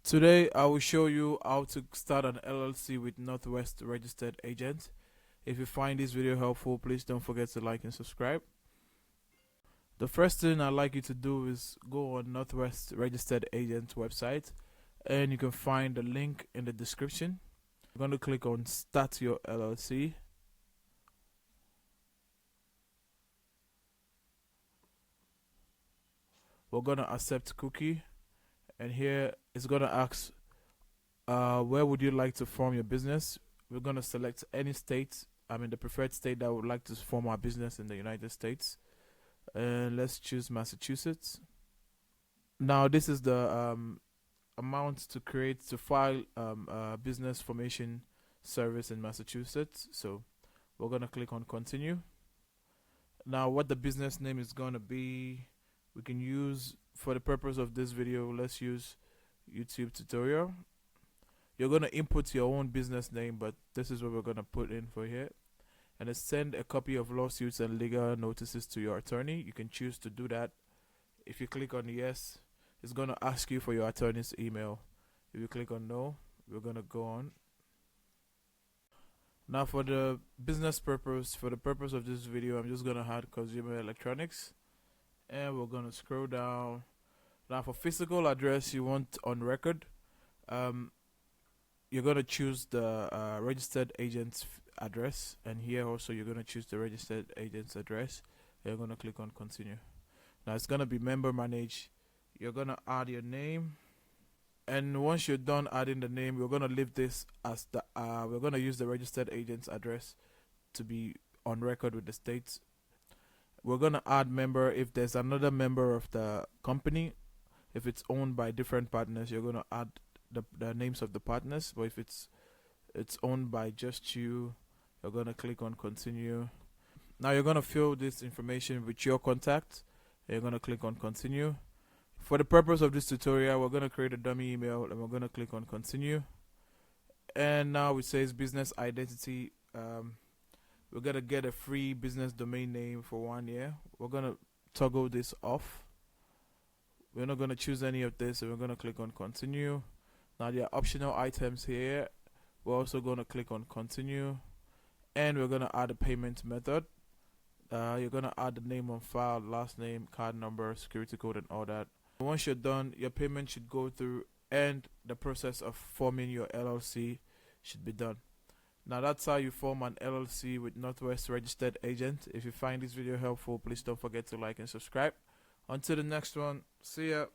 Today, I will show you how to start an LLC with Northwest registered agent. If you find this video helpful, please don't forget to like and subscribe. The first thing I'd like you to do is go on Northwest registered agent website, and you can find the link in the description. You're going to click on Start Your LLC. We're going to accept cookie, and here it's going to ask where would you like to form your business. We're going to select any state, the preferred state that would like to form our business in the United States, and let's choose Massachusetts. Now this is the amount to file a business formation service in Massachusetts. So we're going to click on continue. Now what the business name is going to be, we can use, for the purpose of this video, let's use YouTube tutorial. You're going to input your own business name, but this is what we're going to put in for here. And it's send a copy of lawsuits and legal notices to your attorney. You can choose to do that. If you click on yes, it's going to ask you for your attorney's email. If you click on no, we're going to go on. Now for the business purpose, for the purpose of this video, I'm just going to add consumer electronics. And we're going to scroll down. Now for physical address, you want on record. You're going to choose the registered agent's address, and here also you're going to choose the registered agent's address. You're going to click on continue. Now it's going to be member managed. You're going to add your name, and once you're done adding the name, we're going to leave this as the we're going to use the registered agent's address to be on record with the states. We're going to add member if there's another member of the company. If it's owned by different partners, you're going to add the names of the partners. But if it's owned by just you, you're going to click on continue. Now you're going to fill this information with your contact, and you're going to click on continue. For the purpose of this tutorial, we're going to create a dummy email, and we're going to click on continue. And now it says business identity. We're going to get a free business domain name for 1 year. We're going to toggle this off. We're not going to choose any of this, and we're going to click on continue. Now there are optional items here. We're also going to click on continue, and we're going to add a payment method. You're going to add the name on file, last name, card number, security code, and all that. Once you're done, your payment should go through, and the process of forming your LLC should be done. Now that's how you form an LLC with Northwest registered agent. If you find this video helpful, please don't forget to like and subscribe. Until the next one, see ya.